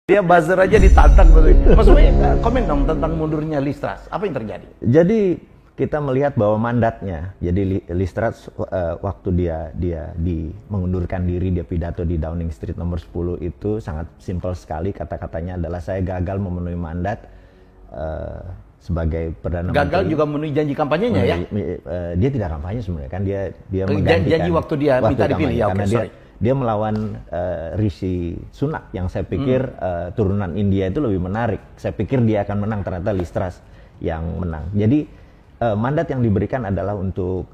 Dia buzzer aja ditantang. Mas Uwe, komen dong tentang mundurnya Liz Truss. Apa yang terjadi? Jadi kita melihat bahwa mandatnya, jadi Liz Truss waktu dia mengundurkan diri, dia pidato di Downing Street nomor 10 itu sangat simpel sekali, kata-katanya adalah saya gagal memenuhi mandat sebagai Perdana Menteri. Gagal juga memenuhi janji kampanyenya ya? Dia tidak kampanye sebenarnya kan, dia menggantikan janji waktu dia minta dipilih ya, karena dia melawan Rishi Sunak yang saya pikir turunan India itu lebih menarik. Saya pikir dia akan menang, ternyata Liz Truss yang menang. Jadi mandat yang diberikan adalah untuk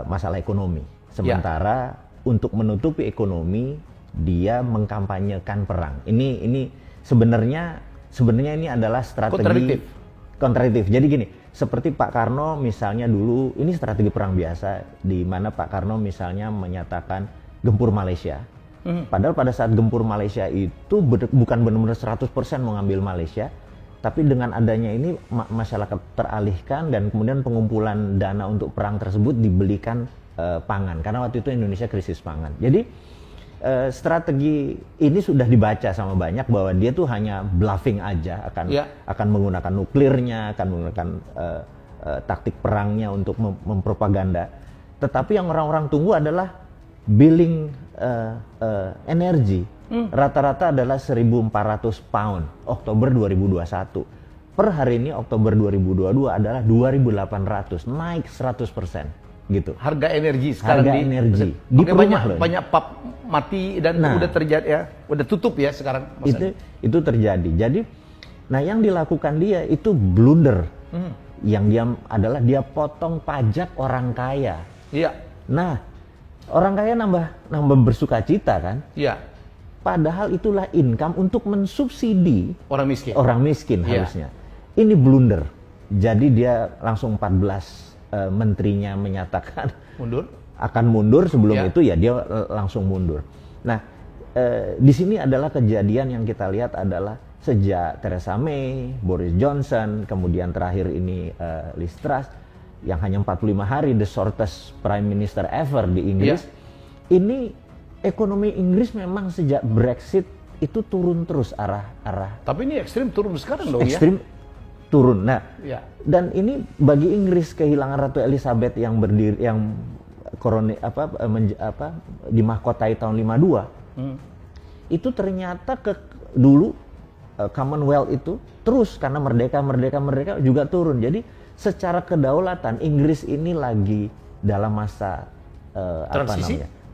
masalah ekonomi. Sementara untuk menutupi ekonomi dia mengkampanyekan perang. Ini sebenarnya ini adalah strategi kontradiktif. Jadi gini, seperti Pak Karno misalnya dulu, ini strategi perang biasa di mana Pak Karno misalnya menyatakan gempur Malaysia. Padahal pada saat gempur Malaysia itu bukan benar-benar 100% mengambil Malaysia, tapi dengan adanya ini masyarakat teralihkan dan kemudian pengumpulan dana untuk perang tersebut dibelikan pangan, karena waktu itu Indonesia krisis pangan. Jadi strategi ini sudah dibaca sama banyak bahwa dia tuh hanya bluffing aja, akan menggunakan nuklirnya, akan menggunakan taktik perangnya untuk mempropaganda. Tetapi yang orang-orang tunggu adalah billing energi. Rata-rata adalah 1.400 pound Oktober 2021. Per hari ini Oktober 2022 adalah 2.800, naik 100% gitu. Harga energi sekarang energi di banyak pub mati dan udah terjadi ya, udah tutup ya sekarang. Itu terjadi. Jadi yang dilakukan dia itu blunder. Yang dia adalah dia potong pajak orang kaya. Iya. Nah, orang kaya nambah bersukacita kan? Iya. Padahal itulah income untuk mensubsidi orang miskin harusnya. Ini blunder. Jadi dia langsung 14 menterinya menyatakan akan mundur. Sebelum itu ya dia langsung mundur. Nah, di sini adalah kejadian yang kita lihat adalah sejak Theresa May, Boris Johnson, kemudian terakhir ini Liz Truss yang hanya 45 hari, the shortest prime minister ever di Inggris. Ini ekonomi Inggris memang sejak Brexit itu turun terus arah. Tapi ini ekstrim turun sekarang dong ya? Ekstrim turun. Nah, dan ini bagi Inggris kehilangan Ratu Elizabeth yang berdiri, yang dimahkotai tahun 52. Itu ternyata dulu Commonwealth itu terus karena merdeka juga turun. Jadi secara kedaulatan Inggris ini lagi dalam masa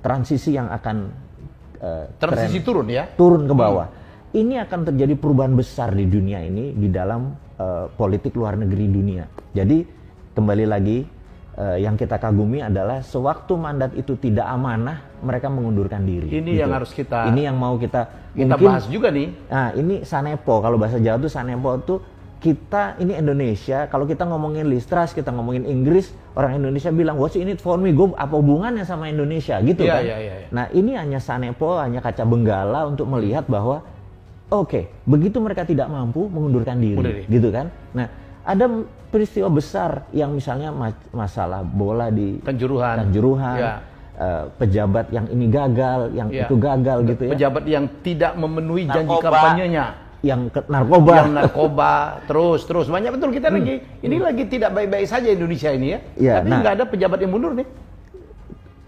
transisi yang akan turun ke bawah. Ini akan terjadi perubahan besar di dunia ini di dalam politik luar negeri dunia. Jadi kembali lagi yang kita kagumi adalah sewaktu mandat itu tidak amanah, mereka mengundurkan diri. Ini yang harus yang mau kita bahas juga nih. Nah, ini sanepo, kalau bahasa Jawa itu sanepo itu kita ini Indonesia, kalau kita ngomongin Liz Truss, kita ngomongin Inggris, orang Indonesia bilang what's in it for me, gue apa hubungannya sama Indonesia gitu kan. Nah, ini hanya sanepo, hanya kaca benggala untuk melihat bahwa begitu mereka tidak mampu mengundurkan diri gitu kan. Nah, ada peristiwa besar yang misalnya masalah bola di Kanjuruhan, pejabat yang ini gagal, yang itu gagal gitu ya. Pejabat yang tidak memenuhi janji kampanyenya. Yang narkoba terus banyak betul kita lagi tidak baik-baik saja Indonesia ini ya. Tapi nggak ada pejabat yang mundur nih.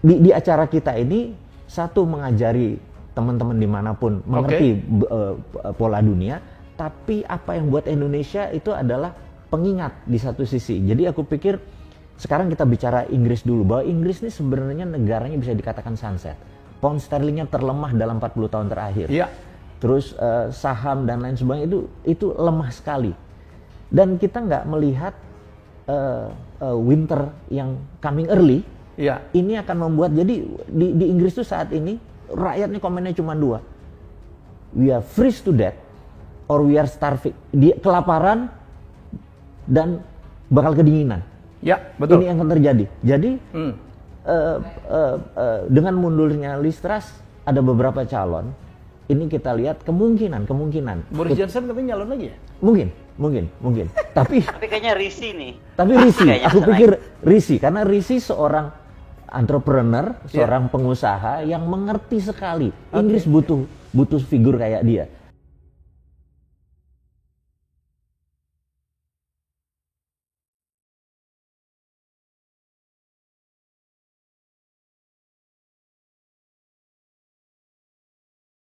Di acara kita ini satu mengajari teman-teman dimanapun mengerti pola dunia, tapi apa yang buat Indonesia itu adalah pengingat di satu sisi. Jadi aku pikir sekarang kita bicara Inggris dulu, bahwa Inggris ini sebenarnya negaranya bisa dikatakan sunset. Pound sterlingnya terlemah dalam 40 tahun terakhir. Iya. Terus saham dan lain sebagainya itu lemah sekali, dan kita nggak melihat winter yang coming early. Ini akan membuat jadi di Inggris tuh saat ini rakyatnya komennya cuma dua, we are freeze to death or we are starving. Dia kelaparan dan bakal kedinginan. Ya, betul. Ini yang akan terjadi. Jadi dengan mundurnya Liz Truss ada beberapa calon. Ini kita lihat kemungkinan. Boris Johnson katanya nyalon lagi ya? Mungkin. Tapi kayaknya Rishi nih. Tapi Rishi, aku pikir Rishi, karena Rishi seorang entrepreneur, seorang pengusaha yang mengerti sekali. Inggris butuh figur kayak dia.